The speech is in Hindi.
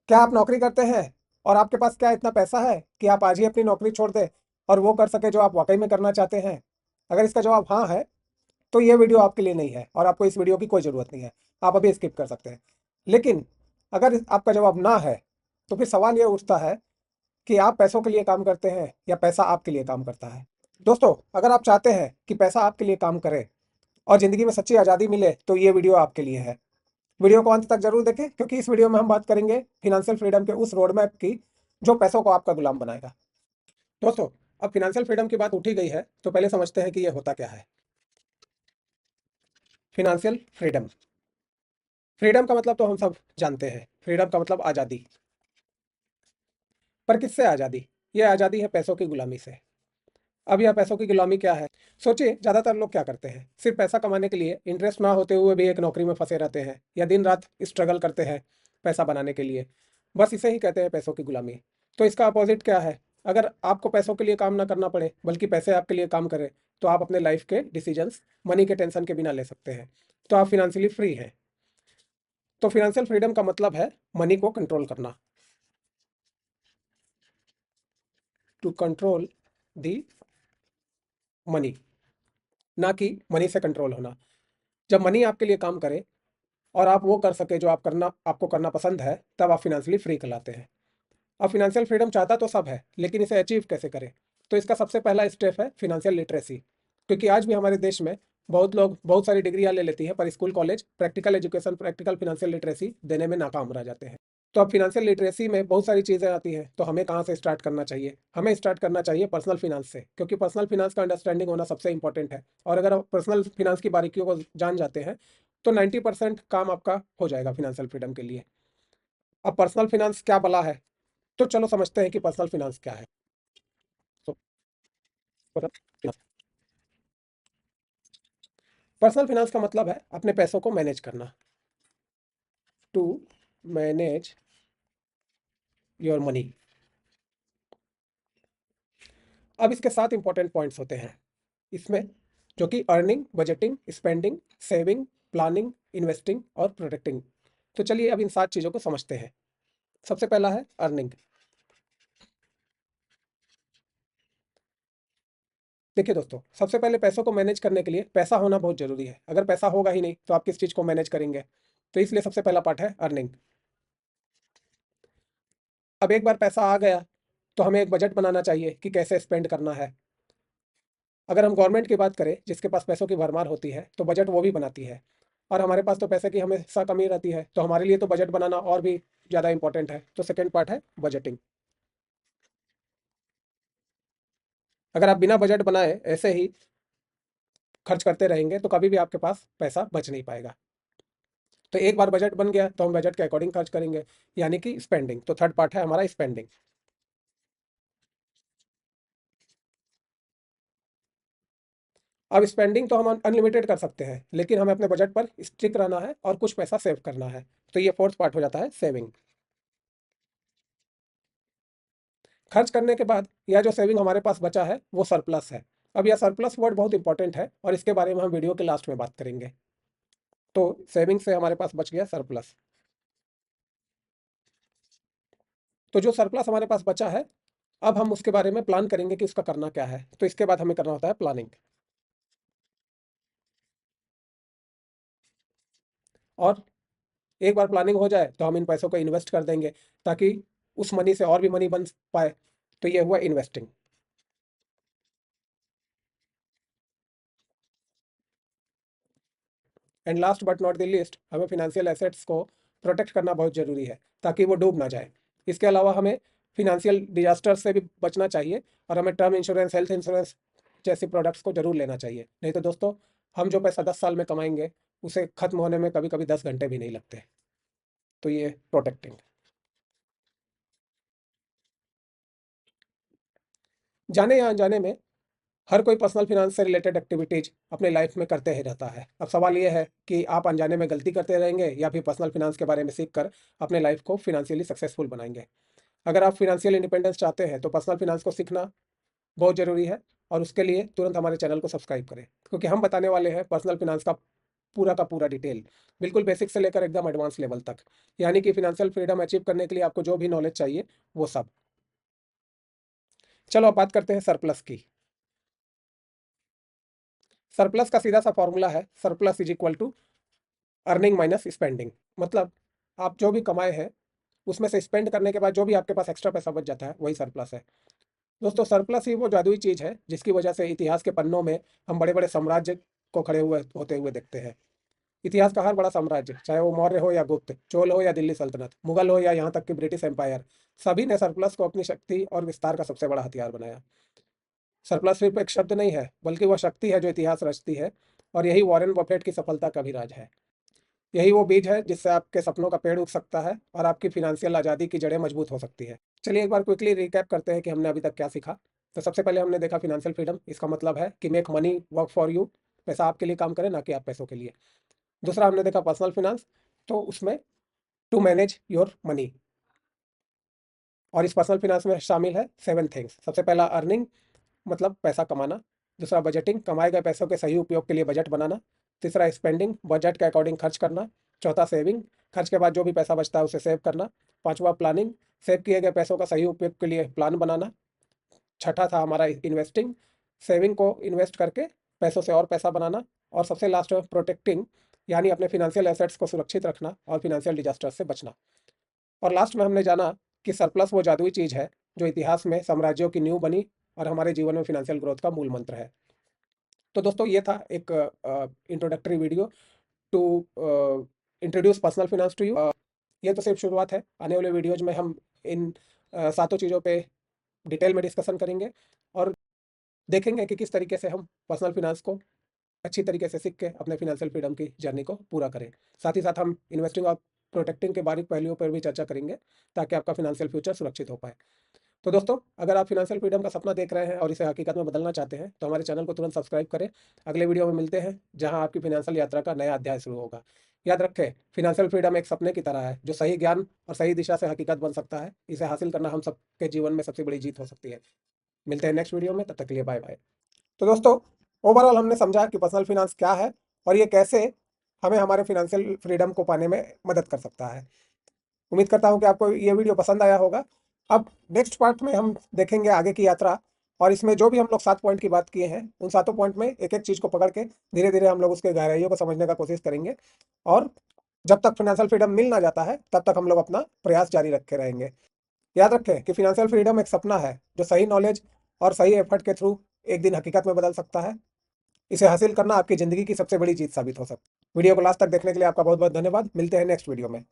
क्या आप नौकरी करते हैं और आपके पास क्या इतना पैसा है कि आप आज ही अपनी नौकरी छोड़ दें और वो कर सके जो आप वाकई में करना चाहते हैं? अगर इसका जवाब हाँ है तो ये वीडियो आपके लिए नहीं है और आपको इस वीडियो की कोई ज़रूरत नहीं है। आप अभी स्किप कर सकते हैं। लेकिन अगर आपका जवाब ना है तो फिर सवाल ये उठता है कि आप पैसों के लिए काम करते हैं या पैसा आपके लिए काम करता है। दोस्तों, अगर आप चाहते हैं कि पैसा आपके लिए काम करे और ज़िंदगी में सच्ची आज़ादी मिले तो ये वीडियो आपके लिए है। वीडियो को अंत तक जरूर देखें क्योंकि इस वीडियो में हम बात करेंगे फिनेंशियल फ्रीडम के उस रोड मैप की जो पैसों को आपका गुलाम बनाएगा। दोस्तों, अब फिनेंशियल फ्रीडम की बात उठी गई है तो पहले समझते हैं कि यह होता क्या है। फिनेंशियल फ्रीडम, फ्रीडम का मतलब तो हम सब जानते हैं। फ्रीडम का मतलब आज़ादी। पर किससे आज़ादी? यह आज़ादी है पैसों की गुलामी से। अब यह पैसों की गुलामी क्या है? सोचिए, ज़्यादातर लोग क्या करते हैं, सिर्फ पैसा कमाने के लिए इंटरेस्ट ना होते हुए भी एक नौकरी में फंसे रहते हैं या दिन रात स्ट्रगल करते हैं पैसा बनाने के लिए। बस इसे ही कहते हैं पैसों की गुलामी। तो इसका अपोजिट क्या है? अगर आपको पैसों के लिए काम ना करना पड़े बल्कि पैसे आपके लिए काम करें तो आप अपने लाइफ के डिसीजंस मनी के टेंशन के बिना ले सकते हैं। तो आप फिनेंशियली फ्री हैं। तो फिनेंशियल फ्रीडम का मतलब है मनी को कंट्रोल करना। टू कंट्रोल दी मनी, ना कि मनी से कंट्रोल होना। जब मनी आपके लिए काम करे और आप वो कर सके जो आपको करना पसंद है, तब आप फिनेंशियली फ्री कहलाते हैं। अब फिनेंशियल फ्रीडम चाहता तो सब है, लेकिन इसे अचीव कैसे करें? तो इसका सबसे पहला स्टेप है फिनेंशियल लिटरेसी। क्योंकि आज भी हमारे देश में बहुत लोग बहुत सारी डिग्रियां ले लेती हैं पर school college practical education, practical financial literacy देने में नाकाम रह जाते हैं। तो अब फिनेंशियल लिटरेसी में बहुत सारी चीज़ें आती हैं, तो हमें कहाँ से स्टार्ट करना चाहिए? हमें स्टार्ट करना चाहिए पर्सनल फिनांस से, क्योंकि पर्सनल फिनांस का अंडरस्टैंडिंग होना सबसे इंपॉर्टेंट है। और अगर आप पर्सनल फिनांस की बारीकियों को जान जाते हैं तो 90% काम आपका हो जाएगा फिनेंशियल फ्रीडम के लिए। अब पर्सनल फिनांस क्या बला है? तो चलो समझते हैं कि पर्सनल फिनांस क्या है। तो पर्सनल फिनांस का मतलब है अपने पैसों को मैनेज करना। To manage your money. अब इसके 7 इंपॉर्टेंट पॉइंट्स होते हैं इसमें, जो कि earning, budgeting, spending, saving, planning, investing और प्रोटेक्टिंग। तो चलिए अब इन 7 चीज़ों को समझते हैं। सबसे पहला है अर्निंग। देखिए दोस्तों, सबसे पहले पैसों को मैनेज करने के लिए पैसा होना बहुत ज़रूरी है। अगर पैसा होगा ही नहीं तो आप किस चीज़ को मैनेज करेंगे? तो इसलिए सबसे पहला पार्ट है अर्निंग। अब एक बार पैसा आ गया तो हमें एक बजट बनाना चाहिए कि कैसे स्पेंड करना है। अगर हम गवर्नमेंट की बात करें जिसके पास पैसों की भरमार होती है तो बजट वो भी बनाती है। और हमारे पास तो पैसे की हमेशा कमी रहती है, तो हमारे लिए तो बजट बनाना और भी ज़्यादा इंपॉर्टेंट है। तो सेकंड पार्ट है बजटिंग। अगर आप बिना बजट बनाए ऐसे ही खर्च करते रहेंगे तो कभी भी आपके पास पैसा बच नहीं पाएगा। तो एक बार बजट बन गया तो हम बजट के अकॉर्डिंग खर्च करेंगे, यानी कि स्पेंडिंग। तो थर्ड पार्ट है हमारा स्पेंडिंग। अब स्पेंडिंग तो हम अनलिमिटेड कर सकते हैं, लेकिन हमें अपने बजट पर स्टिक रहना है और कुछ पैसा सेव करना है। तो ये फोर्थ पार्ट हो जाता है सेविंग। खर्च करने के बाद यह जो सेविंग हमारे पास बचा है वो सरप्लस है। अब यह सरप्लस वर्ड बहुत इंपॉर्टेंट है और इसके बारे में हम वीडियो के लास्ट में बात करेंगे। तो सेविंग से हमारे पास बच गया सरप्लस। तो जो सरप्लस हमारे पास बचा है, अब हम उसके बारे में प्लान करेंगे कि उसका करना क्या है। तो इसके बाद हमें करना होता है प्लानिंग। और एक बार प्लानिंग हो जाए तो हम इन पैसों को इन्वेस्ट कर देंगे ताकि उस मनी से और भी मनी बन पाए। तो ये हुआ investing. And last but not the least, हमें फिनेंशियल एसेट्स को प्रोटेक्ट करना बहुत ज़रूरी है ताकि वो डूब ना जाए। इसके अलावा हमें फिनेंशियल डिजास्टर से भी बचना चाहिए और हमें टर्म इंश्योरेंस, हेल्थ इंश्योरेंस जैसे प्रोडक्ट्स को जरूर लेना चाहिए। नहीं तो दोस्तों, हम जो पैसा 10 साल में कमाएंगे उसे खत्म होने में कभी कभी 10 घंटे भी नहीं लगते। तो ये प्रोटेक्टिंग। जाने या अनजाने में हर कोई पर्सनल फिनांस से रिलेटेड एक्टिविटीज अपने लाइफ में करते ही रहता है। अब सवाल ये है कि आप अनजाने में गलती करते रहेंगे या फिर पर्सनल फिनांस के बारे में सीख कर अपने लाइफ को फिनेंशियली सक्सेसफुल बनाएंगे। अगर आप फिनेंशियल इंडिपेंडेंस चाहते हैं तो पर्सनल फिनांस को सीखना बहुत ज़रूरी है। और उसके लिए तुरंत हमारे चैनल को सब्सक्राइब करें, क्योंकि हम बताने वाले हैं पर्सनल फिनांस का पूरा का पूरा डिटेल, बिल्कुल बेसिक से लेकर एकदम एडवांस लेवल तक, यानी कि फाइनेंशियल फ्रीडम अचीव करने के लिए आपको जो भी नॉलेज चाहिए वो सब। चलो अब बात करते हैं सरप्लस की। सरप्लस का सीधा सा फॉर्मूला है, surplus is equal to earning minus spending. मतलब आप जो भी कमाए हैं उसमें से स्पेंड करने के बाद जो भी आपके पास एक्स्ट्रा पैसा बच जाता है वही सरप्लस है। दोस्तों सरप्लस ही वो जादुई चीज़ है जिसकी वजह से इतिहास के पन्नों में हम बड़े बड़े साम्राज्य को खड़े हुए होते हुए देखते हैं। इतिहास का हर बड़ा साम्राज्य, चाहे वो मौर्य हो या गुप्त, चोल हो या दिल्ली सल्तनत, मुगल हो या यहाँ तक कि ब्रिटिश एम्पायर, सभी ने सरप्लस को अपनी शक्ति और विस्तार का सबसे बड़ा हथियार बनाया। सरप्लस सिर्फ एक शब्द नहीं है, बल्कि वह शक्ति है जो इतिहास रचती है, और यही वॉरेन बफेट की सफलता का भी राज है। यही वो बीज है जिससे आपके सपनों का पेड़ उग सकता है और आपकी फिनेंशियल आज़ादी की जड़ें मजबूत हो सकती है। चलिए एक बार क्विकली रिकैप करते हैं कि हमने अभी तक क्या सीखा। तो सबसे पहले हमने देखा फिनेंशियल फ्रीडम, इसका मतलब है कि make money work for you, पैसा आपके लिए काम करे ना कि आप पैसों के लिए। दूसरा हमने देखा पर्सनल फिनांस, तो उसमें टू मैनेज योर मनी, और इस पर्सनल फिनांस में शामिल है 7 थिंग्स। सबसे पहला अर्निंग, मतलब पैसा कमाना। दूसरा बजटिंग, कमाए गए पैसों के सही उपयोग के लिए बजट बनाना। तीसरा स्पेंडिंग, बजट के अकॉर्डिंग खर्च करना। चौथा सेविंग, खर्च के बाद जो भी पैसा बचता है उसे सेव करना। पांचवा प्लानिंग, सेव किए गए पैसों का सही उपयोग के लिए प्लान बनाना। छठा था हमारा इन्वेस्टिंग, सेविंग को इन्वेस्ट करके पैसों से और पैसा बनाना। और सबसे लास्ट में प्रोटेक्टिंग, यानी अपने फिनेंशियल एसेट्स को सुरक्षित रखना और फिनेंशियल डिजास्टर से बचना। और लास्ट में हमने जाना कि सरप्लस वो जादुई चीज़ है जो इतिहास में साम्राज्यों की नींव बनी और हमारे जीवन में फिनेंशियल ग्रोथ का मूल मंत्र है। तो दोस्तों ये था एक introductory video to introduce personal finance to you. ये तो सिर्फ शुरुआत है, आने वाले वीडियोज में हम इन सातों चीज़ों पे डिटेल में डिस्कशन करेंगे और देखेंगे कि किस तरीके से हम पर्सनल फिनांस को अच्छी तरीके से सीख के अपने फिनेंशियल फ्रीडम की जर्नी को पूरा करें। साथ ही साथ हम इन्वेस्टिंग और प्रोटेक्टिंग के बारीक पहलुओं पर भी चर्चा करेंगे ताकि आपका फिनेंशियल फ्यूचर सुरक्षित हो पाए। तो दोस्तों अगर आप फिनेंशियल फ्रीडम का सपना देख रहे हैं और इसे हकीकत में बदलना चाहते हैं तो हमारे चैनल को तुरंत सब्सक्राइब करें। अगले वीडियो में मिलते हैं जहां आपकी फिनेंशियल यात्रा का नया अध्याय शुरू होगा। याद रखें, फिनेंशियल फ्रीडम एक सपने की तरह है जो सही ज्ञान और सही दिशा से हकीकत बन सकता है। इसे हासिल करना हम सबके जीवन में सबसे बड़ी जीत हो सकती है। मिलते हैं नेक्स्ट वीडियो में, तब तक के लिए बाय बाय। तो दोस्तों ओवरऑल हमने समझा कि पर्सनल फिनांस क्या है और ये कैसे हमें हमारे फिनेंशियल फ्रीडम को पाने में मदद कर सकता है। उम्मीद करता हूँ कि आपको ये वीडियो पसंद आया होगा। अब नेक्स्ट पार्ट में हम देखेंगे आगे की यात्रा, और इसमें जो भी हम लोग 7 पॉइंट की बात किए हैं उन 7 पॉइंट में एक एक चीज़ को पकड़ के धीरे धीरे हम लोग उसके गहराइयों को समझने का कोशिश करेंगे। और जब तक फिनेंशियल फ्रीडम मिल ना जाता है तब तक हम लोग अपना प्रयास जारी रखे रहेंगे। याद रखें कि फिनेंशियल फ्रीडम एक सपना है जो सही नॉलेज और सही एफर्ट के थ्रू एक दिन हकीकत में बदल सकता है। इसे हासिल करना आपकी ज़िंदगी की सबसे बड़ी जीत साबित हो सकती है। वीडियो को लास्ट तक देखने के लिए आपका बहुत बहुत धन्यवाद। मिलते हैं नेक्स्ट वीडियो में।